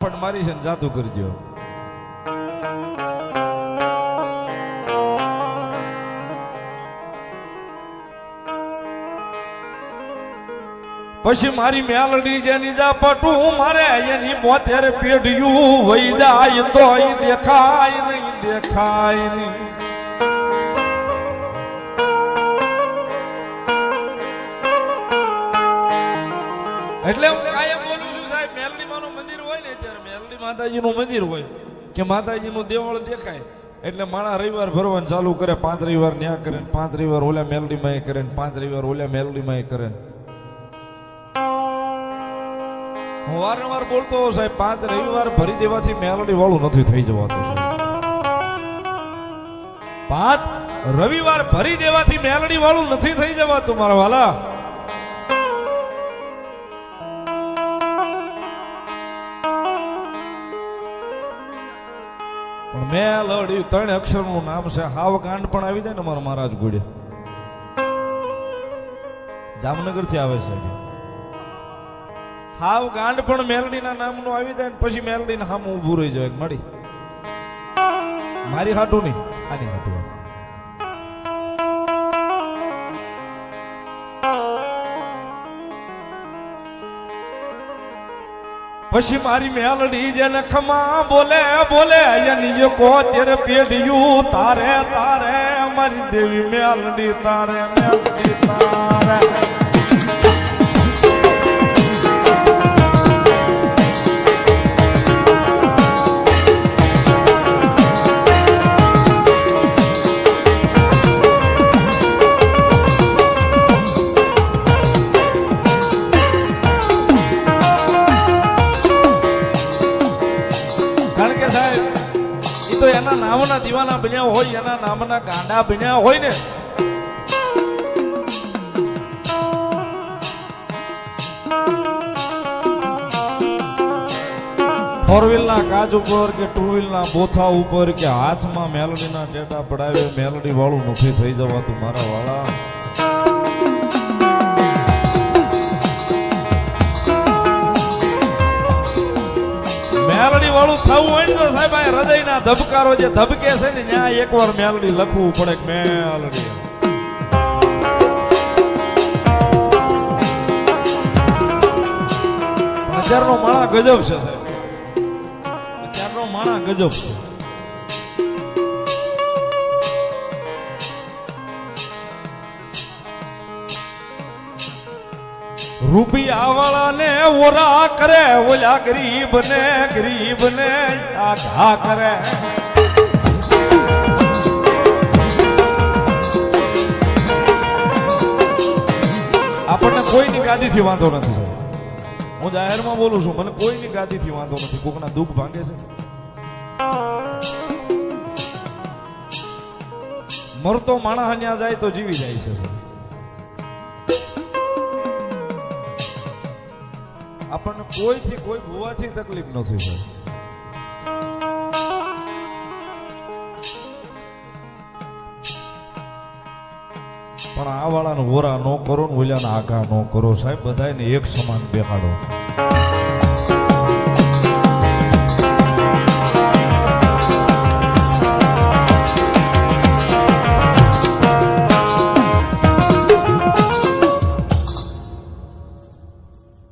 પણ મારી છે ને જાદુ કરી દો. પછી મારી મેલડી જેની જા પટું મારે એની 72 પેઢિયું વહી જાય તો દેખાય નહીં, દેખાય નહીં. એટલે હું કાયમ બોલું છું સાહેબ, મેલડી માનું મંદિર હોય ને ત્યારે મેલડી માતાજીનું મંદિર હોય કે માતાજીનું દેવળ દેખાય એટલે માણા રવિવાર ભરવાનું ચાલુ કરે. 5 રવિવાર ન્યા કરે, 5 રવિવાર ઓલા મેલડીમાં કરે, 5 રવિવાર ઓલા મેલડીમાં કરે. હું વારંવાર બોલતો સાહેબ, 5 રવિવાર ભરી દેવાથી મેલડી વાળું નથી થઈ જવાતું. 5 રવિવાર ભરી દેવાથી મેલડી વાળું નથી થઈ જવાતું મારા વાલા. પણ મેલડી 3 અક્ષરનું નામ છે. હાવ ગાંડ પણ આવી જાય ને મારા મહારાજ ગોળે, જામનગર થી આવે છે. હાવ ગાંડ પણ મેલડીના નામનું આવી જાય ને પછી મેલડીને સામે ઊભું રહી જાય મળી. મારી હાટું નહીં, આની હાટું. પછી મારી મેલડી જેને ખમા બોલે બોલે એની 71 પેઢિયું તારે તારે મારી દેવી મેલડી તારે, મેલડી તારે. તો એના નામના દીવાના બન્યા હોય, એના નામના ગાંડા બન્યા હોય ને. ફોર વ્હીલ ના કાચ ઉપર કે 2 વ્હીલ ના બોથા ઉપર કે હાથમાં મેલડી ના ટેટા પડાવે મેલડી વાળું નથી થઈ જવાતું મારા વાળા. મેલડી વાળું થવું હોય ને તો સાહેબ આ હૃદયના ધબકારો જે ધબકે છે ને ત્યાં એકવાર મેલડી લખવું પડે. મેલડી અત્યારનો માણા ગજબ છે સાહેબ, અત્યારનો માણા ગજબ છે. રૂપિયા વાળા ને ઓરા કરે, ઓલા ગરીબ ને આ ઘા કરે. આપણને કોઈની ગાદીથી વાંધો નથી સાહેબ. હું જાહેરમાં બોલું છું, મને કોઈની ગાદીથી વાંધો નથી. કોકના દુઃખ ભાંગે છે, મરતો માણસ ત્યાં જાય તો જીવી જાય છે. આપણને કોઈથી કોઈ ભૂવાથી તકલીફ નથી સાહેબ. પણ આ વાળાને હોરા ન કરો ને ઓલાને આઘા ન કરો સાહેબ. બધાને એક સમાન બેહાડો.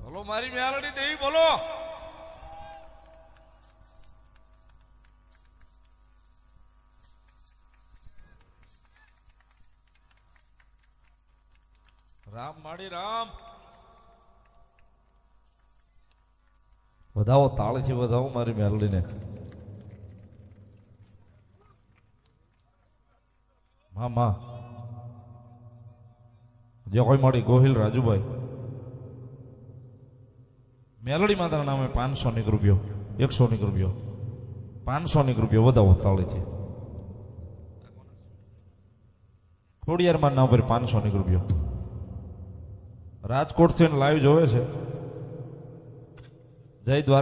બોલો મારી મેલડી દેવી, બોલો. રામ માડી રામ. વધાવો, તાળથી વધાવો મારી મેલડીને. માં જે કોઈ મારી ગોહિલ રાજુભાઈ મેલડી માતાના નામે 500 રૂપિયો, 100 રૂપિયો, 500 રૂપિયો વધાવો તાળીથી. ખોડિયારમાં નામ પર 500 રૂપિયો. રાજકોટ થી લાઈવ જોવે છે. જય દ્વારકા.